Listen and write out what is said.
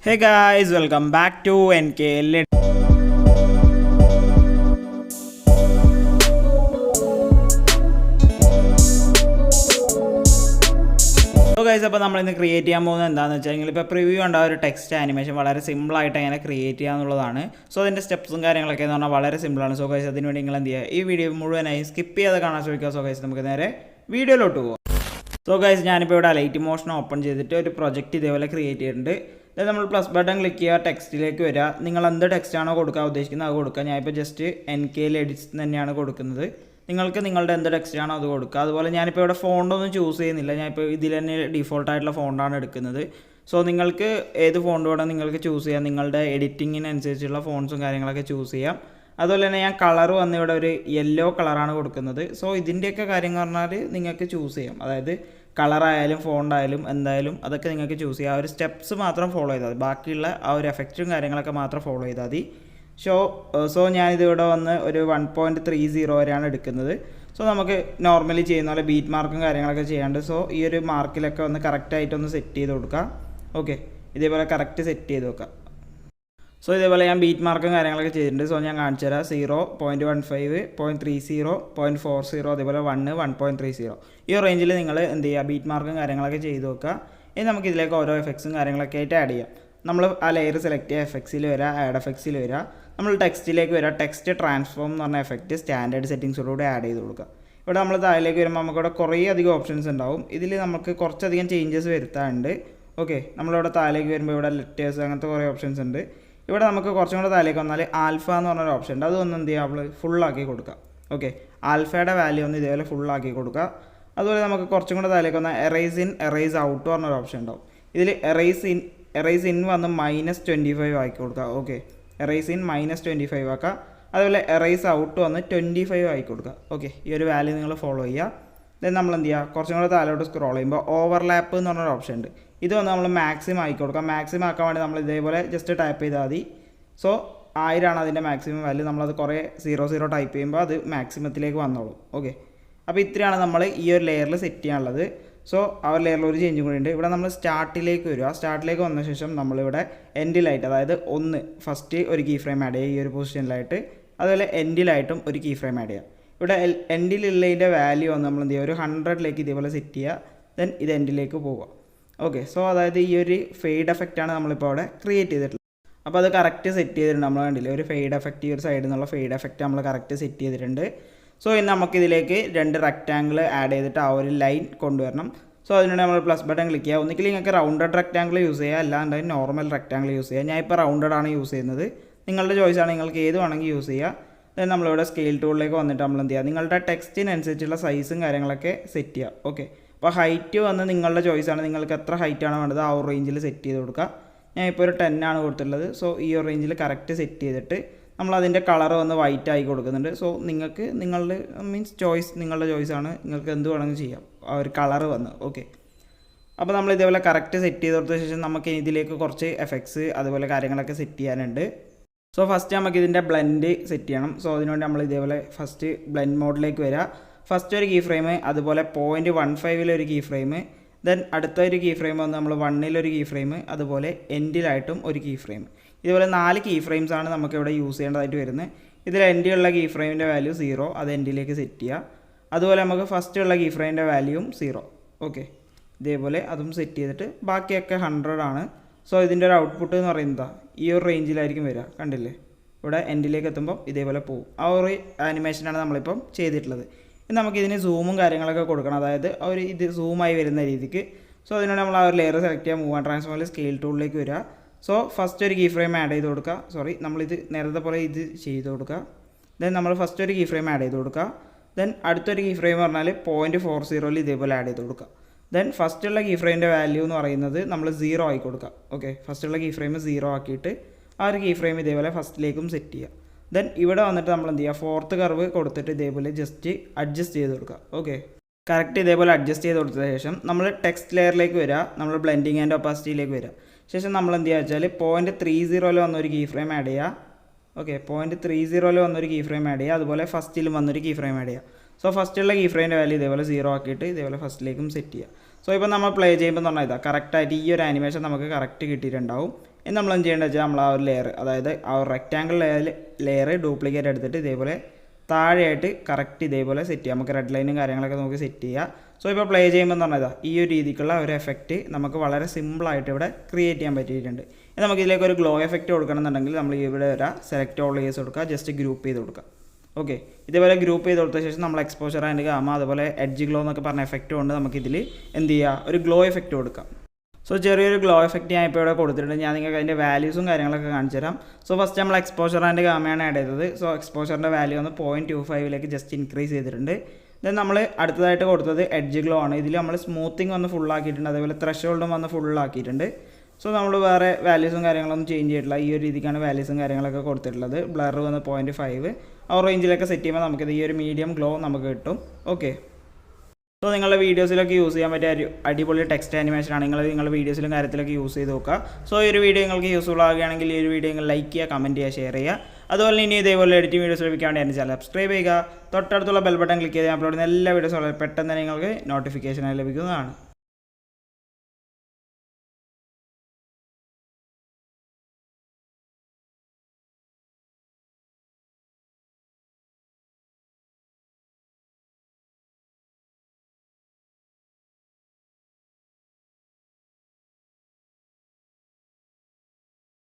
Hey guys, welcome back to NKL. So guys, അപ്പോൾ നമ്മൾ ഇന്ന് ക്രിയേറ്റ് ചെയ്യാൻ പോകുന്നത് എന്താണെന്ന് വെച്ചാൽ ഇപ്പോൾ പ്രിവ്യൂ കണ്ട ഒരു ടെക്സ്റ്റ് ആനിമേഷൻ വളരെ സിമ്പിളായിട്ട് എങ്ങനെ ക്രിയേറ്റ് ചെയ്യാന്നുള്ളതാണ്. സോ അതിൻ്റെ സ്റ്റെപ്സും കാര്യങ്ങളൊക്കെ എന്ന് പറഞ്ഞാൽ വളരെ സിമ്പിളാണ്. സോ ഗൈസ് അതിനുവേണ്ടി നിങ്ങൾ എന്ത് ചെയ്യുക, ഈ വീഡിയോ മുഴുവനായി സ്കിപ്പ് ചെയ്യാതെ കാണാൻ ശ്രമിക്കുക. സോ ഗൈസ് നമുക്ക് നേരെ വീഡിയോയിലോട്ട് പോകാം. സോ ഗൈസ് ഞാനിപ്പോൾ ഇവിടെ അലൈറ്റ്മോഷൻ ഓപ്പൺ ചെയ്തിട്ട് ഒരു പ്രൊജക്റ്റ് ഇതേപോലെ ക്രിയേറ്റ് ചെയ്തിട്ടുണ്ട്. അതായത് നമ്മൾ പ്ലസ് ബട്ടൺ ക്ലിക്ക് ചെയ്യുക, ടെക്സ്റ്റിലേക്ക് വരിക, നിങ്ങൾ എന്ത് ടെക്സ്റ്റാണോ കൊടുക്കാൻ ഉദ്ദേശിക്കുന്നത് അത് കൊടുക്കുക. ഞാനിപ്പോൾ ജസ്റ്റ് NKL എഡിറ്റ്സ് തന്നെയാണ് കൊടുക്കുന്നത്. നിങ്ങൾക്ക് നിങ്ങളുടെ എന്ത് ടെക്സ്റ്റാണോ അത് കൊടുക്കുക. അതുപോലെ ഞാനിപ്പോൾ ഇവിടെ ഫോണ്ടൊന്നും ചൂസ് ചെയ്യുന്നില്ല, ഞാനിപ്പോൾ ഇതിൽ തന്നെ ഡിഫോൾട്ടായിട്ടുള്ള ഫോണ്ടാണ് എടുക്കുന്നത്. സോ നിങ്ങൾക്ക് ഏത് ഫോണ്ട് വേണം നിങ്ങൾക്ക് ചൂസ് ചെയ്യാം, നിങ്ങളുടെ എഡിറ്റിങ്ങിനനുസരിച്ചുള്ള ഫോൺസും കാര്യങ്ങളൊക്കെ ചൂസ് ചെയ്യാം. അതുപോലെ തന്നെ ഞാൻ കളർ വന്ന് ഇവിടെ ഒരു യെല്ലോ കളറാണ് കൊടുക്കുന്നത്. സോ ഇതിൻ്റെയൊക്കെ കാര്യം പറഞ്ഞാൽ നിങ്ങൾക്ക് ചൂസ് ചെയ്യാം, അതായത് കളറായാലും ഫോണ്ടായാലും എന്തായാലും അതൊക്കെ നിങ്ങൾക്ക് ചൂസ് ചെയ്യാം. ആ ഒരു സ്റ്റെപ്സ് മാത്രം ഫോളോ ചെയ്താൽ മതി, ബാക്കിയുള്ള ആ ഒരു എഫക്റ്റും കാര്യങ്ങളൊക്കെ മാത്രം ഫോളോ ചെയ്താൽ മതി. സോ ഞാനിതിവിടെ വന്ന് ഒരു 1.30 വരെയാണ് എടുക്കുന്നത്. സോ നമുക്ക് നോർമലി ചെയ്യുന്ന പോലെ ബീറ്റ് മാർക്കും കാര്യങ്ങളൊക്കെ ചെയ്യാണ്ട്. സോ ഈ ഒരു മാർക്കിലൊക്കെ ഒന്ന് കറക്റ്റായിട്ടൊന്ന് സെറ്റ് ചെയ്ത് കൊടുക്കുക. ഓക്കെ, ഇതേപോലെ കറക്റ്റ് സെറ്റ് ചെയ്ത് വെക്കുക. സോ ഇതേപോലെ ഞാൻ ബീറ്റ് മാർക്കും കാര്യങ്ങളൊക്കെ ചെയ്തിട്ടുണ്ട്. സോ ഞാൻ കാണിച്ചു തരാം. 0.15, 0.30, 0.40, അതേപോലെ 1, 1.30 ഈ റേഞ്ചിൽ നിങ്ങൾ എന്ത് ചെയ്യുക, ബീറ്റ് മാർക്കും കാര്യങ്ങളൊക്കെ ചെയ്ത് വെക്കുക. ഇനി നമുക്ക് ഇതിലേക്ക് ഓരോ എഫക്ട്സും കാര്യങ്ങളൊക്കെ ആയിട്ട് ആഡ് ചെയ്യാം. നമ്മൾ ആ ലെയർ സെലക്ട് ചെയ്യുക, എഫക്ട്സിൽ വരിക, ആഡ് എഫക്ട്സിൽ വരിക, നമ്മൾ ടെക്സ്റ്റിലേക്ക് വരിക, ടെക്സ്റ്റ് ട്രാൻസ്ഫോം എന്ന് പറഞ്ഞ എഫക്റ്റ് സ്റ്റാൻഡേർഡ് സെറ്റിങ്സോടുകൂടി ആഡ് ചെയ്ത് കൊടുക്കുക. ഇവിടെ നമ്മൾ താഴേക്ക് വരുമ്പോൾ നമുക്കിവിടെ കുറേ അധികം ഓപ്ഷൻസ് ഉണ്ടാവും. ഇതിൽ നമുക്ക് കുറച്ചധികം ചേഞ്ചസ് വരുത്താറുണ്ട്. ഓക്കെ, നമ്മളിവിടെ താഴേക്ക് വരുമ്പോൾ ഇവിടെ ലെറ്റേഴ്സ് അങ്ങനത്തെ കുറേ ഓപ്ഷൻസ് ഉണ്ട്. ഇവിടെ നമുക്ക് കുറച്ചും കൂടെ താഴേക്ക് വന്നാൽ ആൽഫ എന്ന് പറഞ്ഞൊരു ഓപ്ഷൻ ഉണ്ട്, അതൊന്നും എന്ത് ചെയ്യുക, നമ്മൾ ഫുള്ളാക്കി കൊടുക്കുക. ഓക്കെ, ആൽഫയുടെ വാല്യൂ ഒന്ന് ഇതേപോലെ ഫുള്ളാക്കി കൊടുക്കുക. അതുപോലെ നമുക്ക് കുറച്ചും കൂടെ താഴേക്ക് വന്നാൽ എറേസ് ഇൻ, എറേസ് ഔട്ട് പറഞ്ഞൊരു ഓപ്ഷൻ ഉണ്ടാവും. ഇതിൽ എറേസ് ഇൻ വന്ന് -25 ആക്കി കൊടുക്കുക. ഓക്കെ, എറേസ് ഇൻ -25 ആക്കുക. അതുപോലെ എറേസ് ഔട്ട് വന്ന് 25 ആക്കി കൊടുക്കുക. ഓക്കെ, ഈ ഒരു വാല്യൂ നിങ്ങൾ ഫോളോ ചെയ്യുക. ദെൻ നമ്മൾ എന്ത് ചെയ്യുക, കുറച്ചും കൂടെ താഴോട്ട് സ്ക്രോൾ ചെയ്യുമ്പോൾ ഓവർലാപ്പ് എന്ന് പറഞ്ഞൊരു ഓപ്ഷൻ ഉണ്ട്. ഇത് വന്ന് നമ്മൾ മാക്സിമം ആക്കി കൊടുക്കാം. മാക്സിമം ആക്കാൻ വേണ്ടി നമ്മൾ ഇതേപോലെ ജസ്റ്റ് ടൈപ്പ് ചെയ്താൽ മതി. സോ 1000 ആണ് അതിൻ്റെ മാക്സിമം വാല്യൂ. നമ്മളത് കുറേ 00 ടൈപ്പ് ചെയ്യുമ്പോൾ അത് മാക്സിമത്തിലേക്ക് വന്നോളും. ഓക്കെ, അപ്പോൾ ഇത്രയാണ് നമ്മൾ ഈ ഒരു ലെയറിൽ സെറ്റ് ചെയ്യാനുള്ളത്. സോ ആ ഒരു ലെയറിൽ ഒരു ചേഞ്ചും കൂടി ഉണ്ട്. ഇവിടെ നമ്മൾ സ്റ്റാർട്ടിലേക്ക് വരും. ആ സ്റ്റാർട്ടിലേക്ക് വന്ന ശേഷം നമ്മളിവിടെ എൻഡിലായിട്ട്, അതായത് ഫസ്റ്റ് ഒരു കീ ഫ്രെയിം ആഡ് ചെയ്യുക ഈ ഒരു പൊസിഷനിലായിട്ട്, അതുപോലെ എൻഡിലായിട്ടും ഒരു കീ ഫ്രെയിം ആഡ് ചെയ്യുക. ഇവിടെ എൻഡിലുള്ളതിൻ്റെ വാല്യൂ വന്ന് നമ്മൾ എന്ത് ചെയ്യുക, ഒരു 100ലേക്ക് ഇതേപോലെ സെറ്റ് ചെയ്യുക. ദെൻ ഇത് എൻഡിലേക്ക് പോവുക. ഓക്കെ, സോ അതായത് ഈ ഒരു ഫെയ്ഡ് എഫക്റ്റാണ് നമ്മളിപ്പോൾ അവിടെ ക്രിയേറ്റ് ചെയ്തിട്ടുള്ളത്. അപ്പോൾ അത് കറക്റ്റ് സെറ്റ് ചെയ്തിട്ടുണ്ട്. നമ്മൾ കണ്ടില്ലേ, ഒരു ഫെയ്ഡ് എഫക്റ്റ്, ഈ ഒരു സൈഡിൽ നിന്നുള്ള ഫെയ്ഡ് എഫക്റ്റ് നമ്മൾ കറക്റ്റ് സെറ്റ് ചെയ്തിട്ടുണ്ട്. സോ ഇനി നമുക്കിതിലേക്ക് 2 റെക്റ്റാങ്കിൾ ആഡ് ചെയ്തിട്ട് ആ ഒരു ലൈൻ കൊണ്ടുവരണം. സോ അതിനുവേണ്ടി നമ്മൾ പ്ലസ് ബട്ടൺ ക്ലിക്ക് ചെയ്യുക. ഒന്നിക്കൽ നിങ്ങൾക്ക് റൗണ്ടഡ് റെക്റ്റാങ്കിൾ യൂസ് ചെയ്യുക, അല്ലാണ്ട് നോർമൽ റെക്റ്റാങ്കിൾ യൂസ് ചെയ്യുക. ഞാൻ ഇപ്പോൾ റൗണ്ടഡ് ആണ് യൂസ് ചെയ്യുന്നത്, നിങ്ങളുടെ ചോയ്സാണ്, നിങ്ങൾക്ക് ഏത് വേണമെങ്കിൽ യൂസ് ചെയ്യുക. ദെൻ നമ്മളിവിടെ സ്കെയിൽ ടൂളിലേക്ക് വന്നിട്ട് നമ്മൾ എന്ത് ചെയ്യുക, നിങ്ങളുടെ ടെക്സ്റ്റിനനുസരിച്ചുള്ള സൈസും കാര്യങ്ങളൊക്കെ സെറ്റ് ചെയ്യുക. ഓക്കെ, അപ്പോൾ ഹൈറ്റ് വന്ന് നിങ്ങളുടെ ചോയ്സാണ്, നിങ്ങൾക്ക് എത്ര ഹൈറ്റാണ് വേണ്ടത് ആ ഒരു റേഞ്ചിൽ സെറ്റ് ചെയ്ത് കൊടുക്കുക. ഞാൻ ഇപ്പോൾ ഒരു 10 ആണ് കൊടുത്തിട്ടുള്ളത്. സോ ഈ ഒരു റേഞ്ചിൽ കറക്റ്റ് സെറ്റ് ചെയ്തിട്ട് നമ്മളതിൻ്റെ കളർ വന്ന് വൈറ്റ് ആയി കൊടുക്കുന്നുണ്ട്. സോ നിങ്ങൾക്ക് നിങ്ങളുടെ ചോയ്സ്, നിങ്ങളുടെ ചോയ്സാണ്, നിങ്ങൾക്ക് എന്ത് വേണമെങ്കിൽ ചെയ്യാം ആ ഒരു കളർ വന്ന്. ഓക്കെ, അപ്പോൾ നമ്മൾ ഇതേപോലെ കറക്റ്റ് സെറ്റ് ചെയ്ത് കൊടുത്ത ശേഷം നമുക്ക് ഇതിലേക്ക് കുറച്ച് എഫക്ട്സ് അതുപോലെ കാര്യങ്ങളൊക്കെ സെറ്റ് ചെയ്യാനുണ്ട്. സോ ഫസ്റ്റ് നമുക്ക് ഇതിൻ്റെ ബ്ലെൻഡ് സെറ്റ് ചെയ്യണം. സോ അതിനുവേണ്ടി നമ്മൾ ഇതേപോലെ ഫസ്റ്റ് ബ്ലെൻഡ് മോഡിലേക്ക് വരിക. ഫസ്റ്റ് ഒരു കീ ഫ്രെയിം, അതുപോലെ 0.15 ഒരു കീ ഫ്രെയിം, ദെൻ അടുത്ത ഒരു കീ ഫ്രെയിം വന്ന് നമ്മൾ 1 ഒരു കീ ഫ്രെയിം, അതുപോലെ എൻഡിലായിട്ടും ഒരു കീ ഫ്രെയിം. ഇതുപോലെ 4 കീ ഫ്രെയിംസാണ് നമുക്കിവിടെ യൂസ് ചെയ്യേണ്ടതായിട്ട് വരുന്നത്. ഇതിൽ എൻഡിലുള്ള കീ ഫ്രെയിമിൻ്റെ വാല്യൂ 0, അത് എൻഡിലേക്ക് സെറ്റ് ചെയ്യുക. അതുപോലെ നമുക്ക് ഫസ്റ്റ് ഉള്ള കീ ഫ്രെയിമിൻ്റെ വാല്യൂവും 0. ഓക്കെ, ഇതേപോലെ അതും സെറ്റ് ചെയ്തിട്ട് ബാക്കിയൊക്കെ 100 ആണ്. സോ ഇതിൻ്റെ ഒരു ഔട്ട്പുട്ട് എന്ന് പറയുന്നത് ഈ ഒരു റേഞ്ചിലായിരിക്കും വരിക. കണ്ടില്ലേ, ഇവിടെ എൻഡിലേക്ക് എത്തുമ്പോൾ ഇതേപോലെ പോകും. ആ ഒരു ആനിമേഷനാണ് നമ്മളിപ്പം ചെയ്തിട്ടുള്ളത്. ഇനി നമുക്കിതിന് സൂമും കാര്യങ്ങളൊക്കെ കൊടുക്കണം, അതായത് ഇത് സൂമായി വരുന്ന രീതിക്ക്. സോ അതിനോട് നമ്മൾ ആ ഒരു ലെയർ സെലക്ട് ചെയ്യുക, മൂവ് ആൻഡ് ട്രാൻസ്ഫോമിൽ സ്കെയിൽ ടൂളിലേക്ക് വരിക. സോ ഫസ്റ്റ് ഒരു കീ ഫ്രെയിം ആഡ് ചെയ്ത് കൊടുക്കുക. നമ്മളിത് നേരത്തെ പോലെ ഇത് ചെയ്ത് കൊടുക്കുക. ദെൻ നമ്മൾ ഫസ്റ്റ് ഒരു കീ ഫ്രെയിം ആഡ് ചെയ്ത് കൊടുക്കുക. ദെൻ അടുത്തൊരു കീ ഫ്രെയിം പറഞ്ഞാൽ 0.40 ഇതേപോലെ ആഡ് ചെയ്ത് കൊടുക്കുക. ദെൻ ഫസ്റ്റുള്ള കീ ഫ്രെയിമിൻ്റെ വാല്യൂ എന്ന് പറയുന്നത് നമ്മൾ 0 ആക്കി കൊടുക്കുക. ഓക്കെ, ഫസ്റ്റുള്ള കീ ഫ്രെയിം 0 ആക്കിയിട്ട് ആ ഒരു കീ ഫ്രെയിം ഇതേപോലെ ഫസ്റ്റിലേക്കും സെറ്റ് ചെയ്യുക. ദെൻ ഇവിടെ വന്നിട്ട് നമ്മൾ എന്ത് ചെയ്യുക, 4th കർവ് കൊടുത്തിട്ട് ഇതേപോലെ ജസ്റ്റ് അഡ്ജസ്റ്റ് ചെയ്ത് കൊടുക്കുക. ഓക്കെ, കറക്റ്റ് ഇതേപോലെ അഡ്ജസ്റ്റ് ചെയ്ത് കൊടുത്ത ശേഷം നമ്മൾ ടെക്സ്റ്റ് ലെയറിലേക്ക് വരിക, നമ്മൾ ബ്ലെൻഡിങ് ആൻഡ് ഒപ്പാസിറ്റിയിലേക്ക് വരിക. ശേഷം നമ്മൾ എന്ത് ചെയ്യുക വെച്ചാൽ 0.30 വന്നൊരു കീ ഫ്രെയിം ആഡ് ചെയ്യുക. ഓക്കെ, 0.30 വന്നൊരു കീ ഫ്രെയിം ആഡ് ചെയ്യുക. അതുപോലെ ഫസ്റ്റിലും വന്നൊരു കീ ഫ്രെയിം ആഡ് ചെയ്യുക. സോ ഫസ്റ്റുള്ള കീ ഫ്രെയിമിൻ്റെ വാല്യൂ ഇതേപോലെ 0 ആക്കിയിട്ട് ഇതേപോലെ ഫസ്റ്റിലേക്കും സെറ്റ് ചെയ്യുക. സോ ഇപ്പോൾ നമ്മൾ പ്ലേ ചെയ്യുമ്പോൾ എന്ന് പറഞ്ഞാൽ ഇതാ കറക്റ്റായിട്ട് ഈ ഒരു ആനിമേഷൻ നമുക്ക് കറക്റ്റ് കിട്ടിയിട്ടുണ്ടാവും. ഇനി നമ്മൾ എന്ത് ചെയ്യേണ്ടത് വെച്ചാൽ നമ്മൾ ആ ഒരു ലെയർ, അതായത് ആ ഒരു റെക്റ്റാങ്കിൾ ലെയർ ഡ്യൂപ്ലിക്കേറ്റ് എടുത്തിട്ട് ഇതേപോലെ താഴെയായിട്ട് കറക്റ്റ് ഇതേപോലെ സെറ്റ് ചെയ്യാം. നമുക്ക് റെഡ് ലൈനും കാര്യങ്ങളൊക്കെ നമുക്ക് സെറ്റ് ചെയ്യാം. സോ ഇപ്പോൾ പ്ലേ ചെയ്യുമ്പോൾ എന്ന് പറഞ്ഞാൽ ഈ ഒരു രീതിക്കുള്ള ഒരു എഫക്റ്റ് നമുക്ക് വളരെ സിമ്പിളായിട്ട് ഇവിടെ ക്രിയേറ്റ് ചെയ്യാൻ പറ്റിയിട്ടുണ്ട്. ഇനി നമുക്ക് ഇതിലേക്ക് ഒരു ഗ്ലോ എഫക്റ്റ് കൊടുക്കണമെന്നുണ്ടെങ്കിൽ നമ്മൾ ഇവിടെ വരാം, സെലക്ട് ഓൾ കേസ് കൊടുക്കുക, ജസ്റ്റ് ഗ്രൂപ്പ് ചെയ്ത് കൊടുക്കുക. ഓക്കെ, ഇതേപോലെ ഗ്രൂപ്പ് ചെയ്ത് കൊടുത്ത ശേഷം നമ്മൾ എക്സ്പോഷർ ആൻഡ് ഗാമ അതുപോലെ എഡ്ജ് ഗ്ലോ എന്നൊക്കെ പറഞ്ഞ എഫക്റ്റ് കൊണ്ട് നമുക്കിതിൽ എന്ത് ചെയ്യുക, ഒരു ഗ്ലോ എഫക്റ്റ് കൊടുക്കാം. സോ ചെറിയൊരു ഗ്ലോ എഫക്റ്റ് ഞാൻ ഇപ്പോൾ ഇവിടെ കൊടുത്തിട്ടുണ്ട്. ഞാൻ നിങ്ങൾക്ക് അതിൻ്റെ വാല്യൂസും കാര്യങ്ങളൊക്കെ കാണിച്ചു തരാം. സോ ഫസ്റ്റ് നമ്മൾ എക്സ്പോഷർ ആൻഡ് ഗാമയാണ് ആഡ് ചെയ്തത്. സോ എക്സ്പോഷറിൻ്റെ വാല്യൂ ഒന്ന് 0.25 ജസ്റ്റ് ഇൻക്രീസ് ചെയ്തിട്ടുണ്ട്. ദെൻ നമ്മൾ അടുത്തതായിട്ട് കൊടുത്തത് എഡ്ജ് ഗ്ലോ ആണ്. ഇതിൽ നമ്മൾ സ്മൂത്തിങ് വന്ന് ഫുള്ളാക്കിയിട്ടുണ്ട്, അതേപോലെ ത്രഷോൾഡും വന്ന് ഫുള്ളാക്കിയിട്ടുണ്ട്. സോ നമ്മൾ വേറെ വാല്യൂസും കാര്യങ്ങളൊന്നും ചേഞ്ച് ചെയ്തിട്ടില്ല. ഈ ഒരു രീതിക്കാണ് വാല്യൂസും കാര്യങ്ങളൊക്കെ കൊടുത്തിട്ടുള്ളത്. ബ്ലർ വന്ന് 0.5 ആ റേഞ്ചിലൊക്കെ സെറ്റ് ചെയ്യുമ്പോൾ നമുക്കിത് ഈ ഒരു മീഡിയം ഗ്ലോ നമുക്ക് കിട്ടും. ഓക്കെ, സോ നിങ്ങളുടെ വീഡിയോസിലൊക്കെ യൂസ് ചെയ്യാൻ പറ്റിയ അടിപൊളി ടെക്സ്റ്റ് ആനിമേഷനാണ്. നിങ്ങളുടെ വീഡിയോസിലും കാര്യത്തിലൊക്കെ യൂസ് ചെയ്ത് നോക്കുക. സോ ഈ ഒരു വീഡിയോ നിങ്ങൾക്ക് യൂസ്ഫുൾ ആകുകയാണെങ്കിൽ ഈ ഒരു വീഡിയോ നിങ്ങൾ ലൈക്ക് ചെയ്യുക, കമൻറ്റ് ചെയ്യുക, ഷെയർ ചെയ്യുക. അതുപോലെ ഇനി ഇതേപോലെ എഡിറ്റിംഗ് വീഡിയോസ് ലഭിക്കാൻ വേണ്ടി എൻ്റെ ചാനൽ സബ്സ്ക്രൈബ് ചെയ്യുക. തൊട്ടടുത്തുള്ള ബെൽ ബട്ടൺ ക്ലിക്ക് ചെയ്ത് അപ്ലോഡ് ചെയ്യുന്ന എല്ലാ വീഡിയോസും വളരെ പെട്ടെന്ന് തന്നെ നിങ്ങൾക്ക് നോട്ടിഫിക്കേഷനായി ലഭിക്കുന്നതാണ്.